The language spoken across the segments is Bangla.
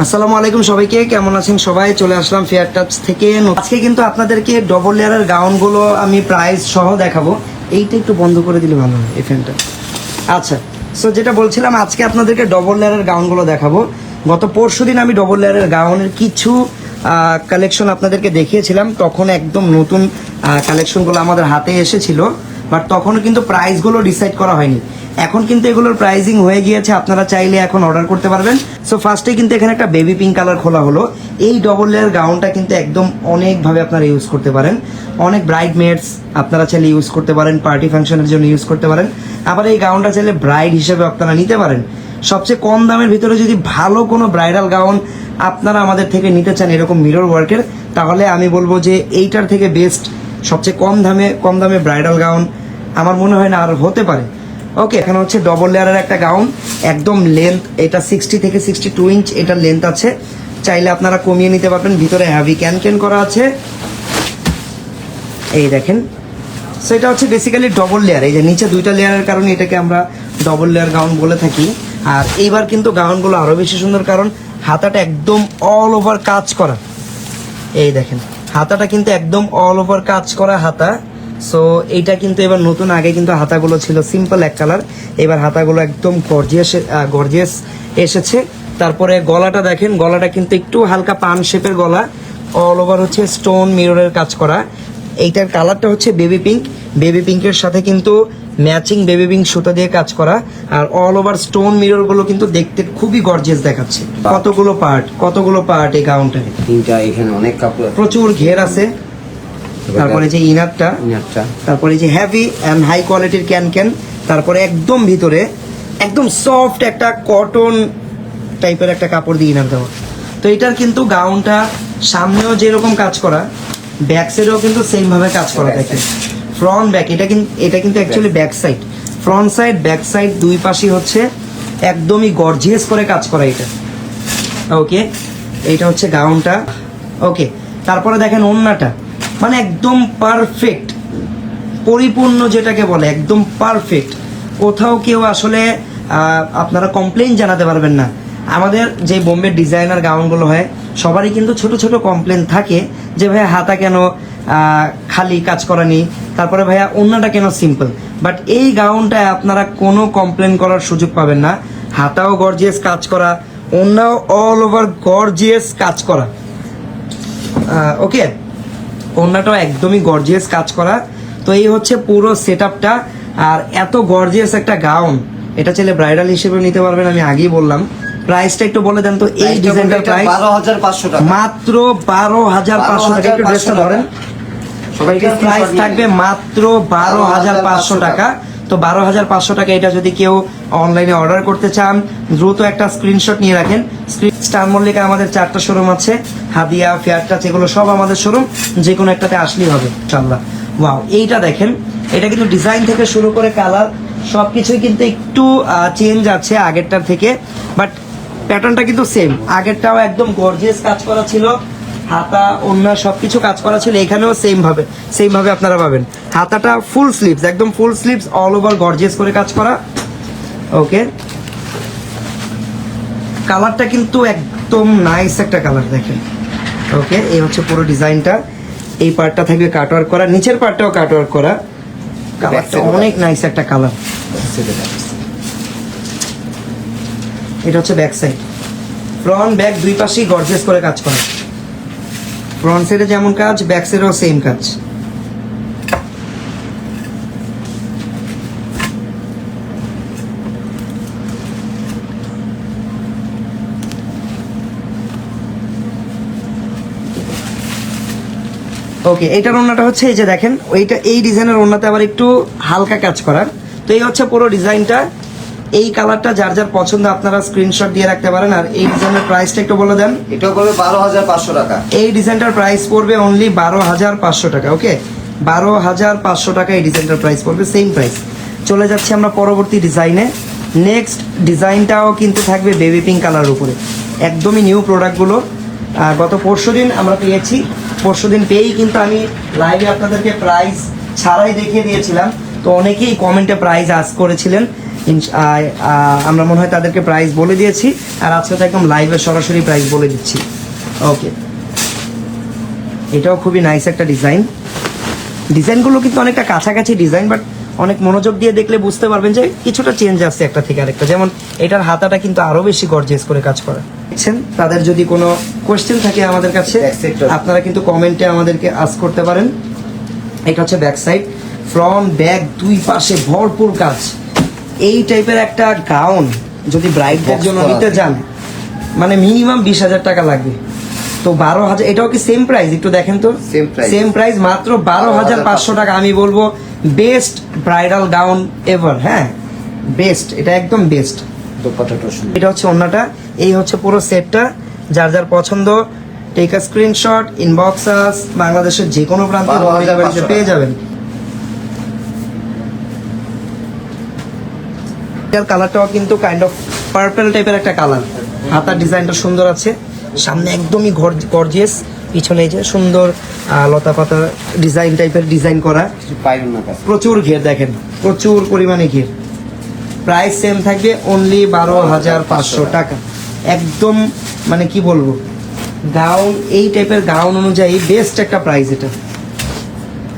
আসসালামু আলাইকুম সবাইকে, কেমন আছেন সবাই? চলে আসলাম ফেয়ার টাচ থেকে। আজকে কিন্তু আপনাদেরকে ডবল লেয়ারের গাউনগুলো আমি প্রাইস সহ দেখাবো। এইটা একটু বন্ধ করে দিলে ভালো হয়, এই ফ্যানটা। আচ্ছা, সো যেটা বলছিলাম, আজকে আপনাদেরকে ডবল লেয়ারের গাউনগুলো দেখাবো। গত পরশুদিন আমি ডবল লেয়ারের গাউনের কিছু কালেকশন আপনাদেরকে দেখিয়েছিলাম। তখন একদম নতুন কালেকশনগুলো আমাদের হাতে এসেছিল, বাট তখনও কিন্তু প্রাইসগুলো ডিসাইড করা হয়নি। এখন কিন্তু এগুলোর প্রাইসিং হয়ে গিয়েছে, আপনারা চাইলে এখন অর্ডার করতে পারবেন। সো ফার্স্টে কিন্তু এখানে একটা বেবি পিঙ্ক কালার খোলা হলো। এই ডবল লেয়ার গাউনটা কিন্তু একদম অনেকভাবে আপনারা ইউজ করতে পারেন। অনেক ব্রাইড মেডস আপনারা চাইলে ইউজ করতে পারেন, পার্টি ফাংশনের জন্য ইউজ করতে পারেন। আবার এই গাউনটা চাইলে ব্রাইড হিসেবে আপনারা নিতে পারেন। সবচেয়ে কম দামের ভিতরে যদি ভালো কোনো ব্রাইডাল গাউন আপনারা আমাদের থেকে নিতে চান এরকম মিরর ওয়ার্কের, তাহলে আমি বলবো যে এইটার থেকে বেস্ট সবচেয়ে কম দামে ব্রাইডাল গাউন আমার মনে হয় না আর হতে পারে। ওকে, এখানে হচ্ছে ডবল লেয়ারের একটা গাউন, একদম লেন্থ এটা 60 থেকে 62 ইঞ্চ এটার লেন্থ আছে। চাইলে আপনারা কমিয়ে নিতে পারবেন। ভিতরে হ্যাভি ক্যান করা আছে, এই দেখেন। সো এটা হচ্ছে বেসিক্যালি ডবল লেয়ার। এই যে নিচে দুইটা লেয়ারের কারণে এটাকে আমরা ডবল লেয়ার গাউন বলে থাকি। আর এইবার কিন্তু গাউনগুলো আরও বেশি সুন্দর, কারণ হাতাটা একদম অল ওভার কাজ করা। এই দেখেন, হাতাটা কিন্তু একদম অল ওভার কাজ করা হাতা। সো এইটা কিন্তু এবার নতুন, আগে কিন্তু হাতাগুলো ছিল সিম্পল এক কালার, এবার হাতাগুলো একদম গর্জিয়াস এসেছে। তারপরে গলাটা দেখেন, গলাটা কিন্তু একটু হালকা পান শেপের গলা, অল ওভার হচ্ছে স্টোন মিররের কাজ করা। এইটার কালারটা হচ্ছে বেবি পিঙ্ক, বেবি পিঙ্কের সাথে কিন্তু ম্যাচিং বেবি পিঙ্ক সুতা দিয়ে কাজ করা। আর অল ওভার স্টোন মিররগুলো কিন্তু দেখতে খুবই গর্জিয়াস দেখাচ্ছে। কতগুলো পার্ট এই গাউনটা, তিনটা। এখানে অনেক কাপড়, প্রচুর ঘের আছে। তারপরে যে ইনারটা, তারপরে যে হেভি এন্ড হাই কোয়ালিটির ক্যান, তারপরে একদম ভিতরে একদম সফট একটা কটন টাইপের একটা কাপড় দিয়ে ইনার দেওয়া। তো এটার কিন্তু গাউনটা সামনেও যেরকম কাজ করা, ব্যাক সাইডেও কিন্তু সেম ভাবে কাজ করা থাকে। ফ্রন্ট ব্যাক এটা কিন্তু actually back side, front side back side দুই পাশই হচ্ছে একদমই গর্জিয়াস করে কাজ করা এটা। ওকে, এইটা হচ্ছে গাউনটা। ওকে, তারপরে দেখেন ওড়নাটা, মানে একদম পারফেক্ট, পরিপূর্ণ যেটাকে বলে একদম পারফেক্ট। কোথাও কেউ আসলে আপনারা কমপ্লেইন জানাতে পারবেন না। আমাদের যে বোম্বে ডিজাইনার গাউনগুলো হয় সবারই কিন্তু ছোট ছোট কমপ্লেন থাকে যে ভাইয়া হাতা কেন খালি কাজ করা নেই, তারপরে ভাইয়া ওড়নাটা কেন সিম্পল। বাট এই গাউনটায় আপনারা কোনো কমপ্লেন করার সুযোগ পাবেন না। হাতাও গর্জিয়াস কাজ করা, ওড়নাও অল ওভার গর্জিয়াস কাজ করা। ওকে, ওড়নাটাও একদমই গর্জিয়াস কাজ করা। তো এই হচ্ছে পুরো সেটআপটা। আর এত গর্জিয়াস একটা গাউন, এটা চাইলে ব্রাইডাল হিসেবে নিতে পারবেন। আমি আগেই বললাম, প্রাইসটা একটু বলে দেন তো। এই ডিজাইনটার প্রাইস 12,500 টাকা, মাত্র 12,500 টাকা। একটু ড্রেসটা ধরেন, সবাইকে প্রাইস থাকবে মাত্র 12,500 টাকা। তো 12,500 টাকা। এটা যদি কেউ অনলাইনে অর্ডার করতে চান, দ্রুত একটা স্ক্রিনশট নিয়ে রাখেন। স্টার মল্লিকা আমাদের 4টা শোরুম আছে, হাদিয়া, ফেয়ার টাচ, এগুলো সব আমাদের শোরুম। যে কোনো একটাতে আসলেই হবে ইনশাআল্লাহ। ওয়াও, এইটা দেখেন, এটা কিন্তু ডিজাইন থেকে শুরু করে কালার সবকিছুই কিন্তু একটু চেঞ্জ আছে আগেরটার থেকে, বাট প্যাটার্নটা কিন্তু সেম। আগেরটাও একদম গর্জিয়াস কাজ করা ছিল, হাতা ওড়না সবকিছু কাজ করা ছিল। এখানেও সেম ভাবে আপনারা পাবেন। হাতাটা ফুল স্লিভস, একদম ফুল স্লিভস, অল ওভার গর্জিয়াস করে কাজ করা। ওকে, কালারটা কিন্তু একদম নাইস একটা কালার দেখেন। ওকে, এই হচ্ছে পুরো ডিজাইনটা। এই পার্টটা থাকবে কাটওয়ার্ক করা, নিচের পার্টটাও কাটওয়ার্ক করা। কালারটা অনেক নাইস একটা কালার। এটা হচ্ছে ব্যাক সাইড, ফ্রন্ট ব্যাক দুই পাশেই গর্জিয়াস করে কাজ করা। ফ্রন্ট সাইডে যেমন কাজ, ব্যাক সাইডেও সেম কাজ। ওকে, এইটার ওড়নাটা হচ্ছে এই যে দেখেন, এই ডিজাইনের ওড়নাতে আবার একটু হালকা কাজ করার। তো এই হচ্ছে পুরো ডিজাইনটা। এই কালারটা যার যার পছন্দ আপনারা স্ক্রিনশট দিয়ে রাখতে পারেন। আর এই ডিজাইনের প্রাইসটা একটু বলে দেন। এটা পড়বে 12,500 টাকা। এই ডিজাইনটার প্রাইস পড়বে অনলি 12,500 টাকা। ওকে, 12,500 টাকা এই ডিজাইনটার প্রাইস পড়বে, সেম প্রাইস। চলে যাচ্ছি আমরা পরবর্তী ডিজাইনে। নেক্সট ডিজাইনটাও কিন্তু থাকবে বেবি পিঙ্ক কালারের উপরে, একদমই নিউ প্রোডাক্টগুলো। গত পরশুদিন আমরা পেয়েছি, পরশুদিন পেয়েই কিন্তু আমি লাইভে আপনাদেরকে প্রাইস ছাড়াই দেখিয়ে দিয়েছিলাম। তো অনেকেই কমেন্টে প্রাইস আস্ক করেছিলেন। আমরা মনে হয় তাদেরকে প্রাইস বলে দিয়েছি, আর আজকে তো একদম লাইভে সরাসরি প্রাইস বলে দিচ্ছি। ওকে, এটাও খুবই নাইস একটা ডিজাইন। ডিজাইনগুলো কিন্তু অনেকটা কাছাকাছি ডিজাইন, বাট অনেক মনোযোগ দিয়ে দেখলে বুঝতে পারবেন যে কিছুটা চেঞ্জ আসছে একটা থেকে আরেকটা। যেমন এটার হাতাটা কিন্তু আরো বেশি গর্জিয়াস করে কাজ করা। দেখছেন, তাদের যদি কোনো কোয়েশ্চেন থাকে আমাদের কাছে আপনারা কিন্তু কমেন্টে আমাদেরকে আস্ক করতে পারেন। এটা হচ্ছে ব্যাক সাইড, ফ্রন্ট ব্যাক দুই পাশে ভরপুর কাজ। এই টাইপের একটা গাউন যদি ব্রাইডদের জন্য নিতে যান, মানে মিনিমাম 20,000 টাকা লাগবে। তো 12,000, এটাও কি সেম প্রাইস? একটু দেখেন তো, সেম প্রাইস মাত্র 12,500 টাকা। আমি বলবো বেস্ট ব্রাইডাল গাউন এভার। হ্যাঁ, বেস্ট, এটা একদম বেস্ট। এটা হচ্ছে ওন্নাটা, এই হচ্ছে পুরো সেটটা। যার যার পছন্দ take a screenshot, inbox us, বাংলাদেশের যে কোনো প্রান্তে পেয়ে যাবেন। এটার কালারটাও কিন্তু কাইন্ড অফ পার্পল টাইপের একটা কালার। হাতার ডিজাইনটা সুন্দর আছে, সামনে একদমই গর্জিয়াস, পিছনে এই যে সুন্দর লতা পাতা ডিজাইন টাইপের ডিজাইন করা, প্রচুর ঘের, দেখেন প্রচুর পরিমাণে ঘের। প্রাইস সেম থাকবে অনলি 12,500 টাকা। একদম মানে কি বলবো, গাউন এই টাইপের গাউন অনুযায়ী বেস্ট একটা প্রাইস এটা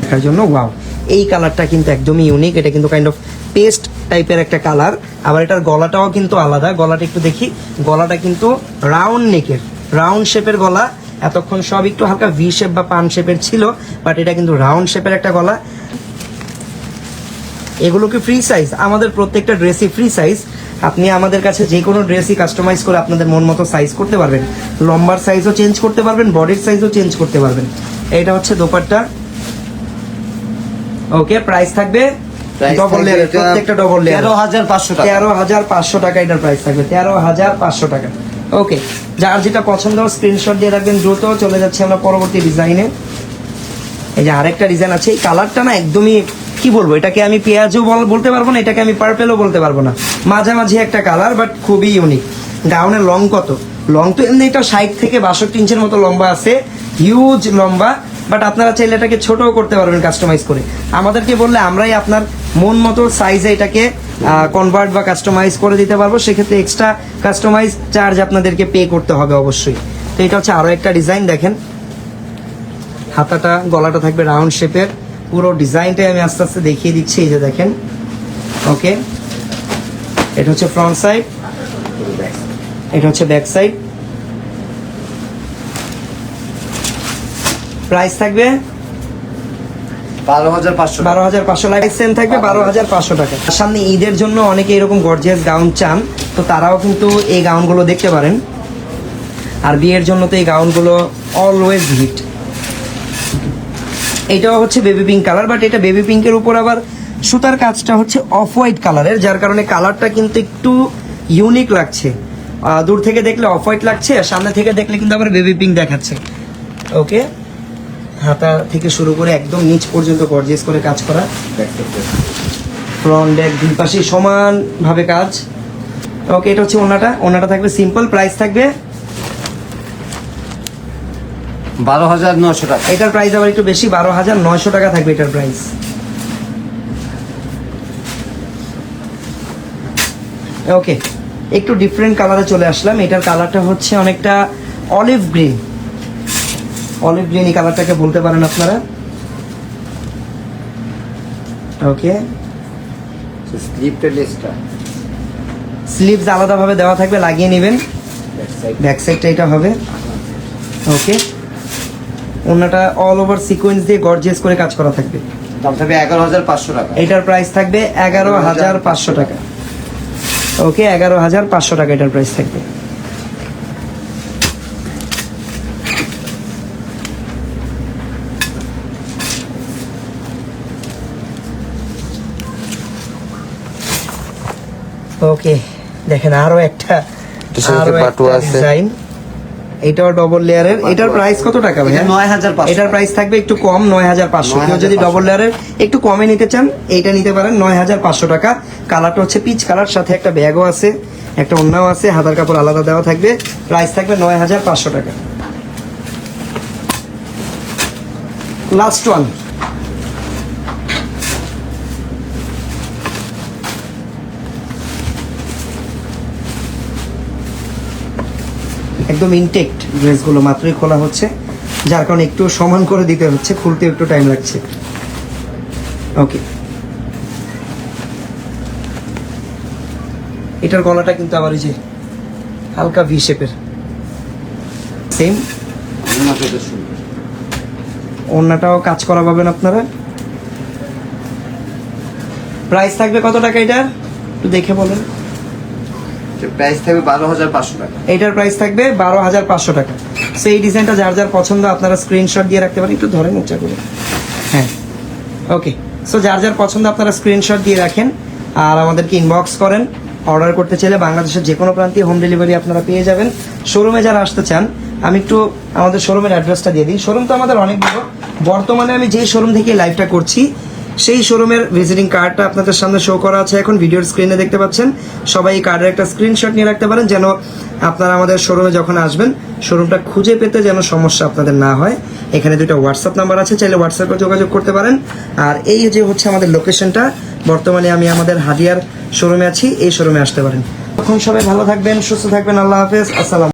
দেখার জন্য। ওয়াও, এই কালারটা কিন্তু একদমই ইউনিক। এটা কিন্তু কাইন্ড অফ পেস্ট টাইপের একটা কালার। আবার এটার গলাটাও কিন্তু আলাদা। গলাটা একটু দেখি, গলাটা কিন্তু রাউন্ড নেকের, রাউন্ড শেপের গলা। এতক্ষণ সব একটু হালকা ভি শেপ বা পান শেপের ছিল, বাট এটা কিন্তু রাউন্ড শেপের একটা গলা। এগুলো কি ফ্রি সাইজ? আমাদের প্রত্যেকটা ড্রেসই ফ্রি সাইজ। আপনি আমাদের কাছে যে কোনো ড্রেসই কাস্টমাইজ করে আপনাদের মন মতো সাইজ করতে পারবেন। লম্বার সাইজও চেঞ্জ করতে পারবেন, বডির সাইজও চেঞ্জ করতে পারবেন। এটা হচ্ছে দোপাট্টা। ওকে, প্রাইস থাকবে ডবল লেয়ার, প্রত্যেকটা ডবল লেয়ার 13,500 টাকা। 13,500 টাকা এটার প্রাইস থাকবে, 13,500 টাকা। ওকে, যার যেটা পছন্দ স্ক্রিনশট দিয়ে রাখবেন দ্রুত। চলে যাচ্ছে আমরা পরবর্তী ডিজাইনে। এই যে আরেকটা ডিজাইন আছে, এই কালারটা না একদমই কি বলবো, এটাকে আমি পেঁয়াজও বলতে পারবো না, এটাকে আমি পার্পেলও বলতে পারবো না, মাঝামাঝি একটা কালার, বাট খুবই ইউনিক। গাউনের লং কত? লং তো এমনি এটা 60 থেকে 62 ইঞ্চের মতো লম্বা আছে, হিউজ লম্বা। বাট আপনারা চাইলে এটাকে ছোটও করতে পারবেন কাস্টমাইজ করে। আমাদেরকে বললে আমরাই আপনার মন মতো সাইজে এটাকে কনভার্ট বা কাস্টমাইজ করে দিতে পারবো। সেক্ষেত্রে এক্সট্রা কাস্টমাইজ চার্জ আপনাদেরকে পে করতে হবে অবশ্যই। তো এটা হচ্ছে আরও একটা ডিজাইন। দেখেন হাতাটা, গলাটা থাকবে রাউন্ড শেপের। পুরো ডিজাইনটাই আমি আস্তে আস্তে দেখিয়ে দিচ্ছি। এই যে দেখেন, ওকে, এটা হচ্ছে ফ্রন্ট সাইড, এটা হচ্ছে ব্যাক সাইড। প্রাইস থাকবে 12,500 লাইট সেম থাকবে 12,500 টাকা। সামনে ঈদের জন্য অনেকে এরকম গর্জিয়াস গাউন চান, তো তারাও কিন্তু এই গাউনগুলো দেখতে পারেন। আর বিয়ের জন্য তো এই গাউনগুলো অলওয়েজ হিট। এটাও হচ্ছে বেবি পিঙ্ক কালার, বাট এটা বেবি পিঙ্কের উপর আবার সুতার কাজটা হচ্ছে অফ হোয়াইট কালারের, যার কারণে কালারটা কিন্তু একটু ইউনিক লাগছে। দূর থেকে দেখলে অফ হোয়াইট লাগছে, সামনে থেকে দেখলে কিন্তু আবার বেবি পিঙ্ক দেখাচ্ছে। ওকে, হাতা থেকে শুরু করে একদম নিচ পর্যন্ত গর্জিয়াস করে কাজ করা। ফ্রন্ট ব্যাক দুই পাশে সমানভাবে কাজ। ওকে, এটা হচ্ছে ওনাটা। ওনাটা থাকবে সিম্পল, প্রাইস থাকবে 12,900 টাকা। এটার প্রাইস আবার একটু বেশি, 12,900 টাকা থাকবে এটার প্রাইস। ওকে, একটু ডিফারেন্ট কালারে চলে আসলাম। এটার কালারটা হচ্ছে অনেকটা অলিভ গ্রিন। অলিভ গ্রিন এই কালারটাকে বলতে পারেন আপনারা। ওকে, স্লিভস আলাদাভাবে দেওয়া থাকবে, লাগিয়ে নেবেন। ব্যাক সাইডটা এটা হবে। ওকে, ওনাটা অল ওভার সিকোয়েন্স দিয়ে গর্জিয়াস করে কাজ করা থাকবে। দাম থাকবে 11,500 টাকা। এটার প্রাইস থাকবে 11,500 টাকা। ওকে, 11,500 টাকা এটার প্রাইস থাকবে। ওকে, দেখেন আরো একটা ডিজাইন। এটাও ডবল লেয়ারের। এটার প্রাইস কত টাকা ভাই? 9,500। এটার প্রাইস থাকবে একটু কম, 9,500। কেউ যদি ডবল লেয়ারের একটু কমে নিতে চান, এইটা নিতে পারেন 9,500 টাকা। কালারটা হচ্ছে পিচ কালার, সাথে একটা ব্যাগও আছে, একটা ওড়নাও আছে, হাতার কাপড় আলাদা দেওয়া থাকবে। প্রাইস থাকবে 9,500 টাকা। লাস্ট ওয়ান, একদম ইনটেক্ট ড্রেসগুলো মাত্রই খোলা হচ্ছে, যার কারণে একটু সমান করে দিতে হচ্ছে, খুলতে একটু টাইম লাগছে। ওকে, এটার গলাটা কিন্তু আবার এই যে হালকা ভি শেপের, সেম ওড়নাটা বেশ সুন্দর। ওড়নাটাও কাজ করা পাবেন আপনারা। প্রাইস থাকবে কত টাকা এটার একটু দেখে বলেন। প্রাইস থাকবে 12,500 টাকা। এটার প্রাইস থাকবে 12,500 টাকা। সো এই ডিজাইনটা যার যার পছন্দ আপনারা স্ক্রিনশট দিয়ে রাখতে পারেন, একটু ধরেন উঁচা করে। হ্যাঁ, ওকে। সো যার যার পছন্দ আপনারা স্ক্রিনশট দিয়ে রাখেন আর আমাদেরকে ইনবক্স করেন। অর্ডার করতে চাইলে বাংলাদেশের যে কোনো প্রান্তে হোম ডেলিভারি আপনারা পেয়ে যাবেন। শোরুমে যারা আসতে চান, আমি একটু আমাদের শোরুমের অ্যাড্রেসটা দিয়ে দিই। শোরুম তো আমাদের অনেকগুলো, বর্তমানে আমি যেই শোরুম থেকে লাইভটা করছি সেই শোরুমের ভিজিটিং কার্ডটা আপনাদের সামনে শো করা আছে, এখন ভিডিওর স্ক্রিনে দেখতে পাচ্ছেন। সবাই এই কার্ডের একটা স্ক্রিনশট নিয়ে রাখতে পারেন, যেন আপনারা আমাদের শোরুমে যখন আসবেন শোরুমটা খুঁজে পেতে যেন সমস্যা আপনাদের না হয়। এখানে দুটো হোয়াটসঅ্যাপ নাম্বার আছে, চাইলে হোয়াটসঅ্যাপে যোগাযোগ করতে পারেন। আর এই যে হচ্ছে আমাদের লোকেশনটা, বর্তমানে আমি আমাদের হাদিয়ার শোরুমে আছি, এই শোরুমে আসতে পারেন। তখন সবাই ভালো থাকবেন, সুস্থ থাকবেন। আল্লাহ হাফেজ, আসসালাম।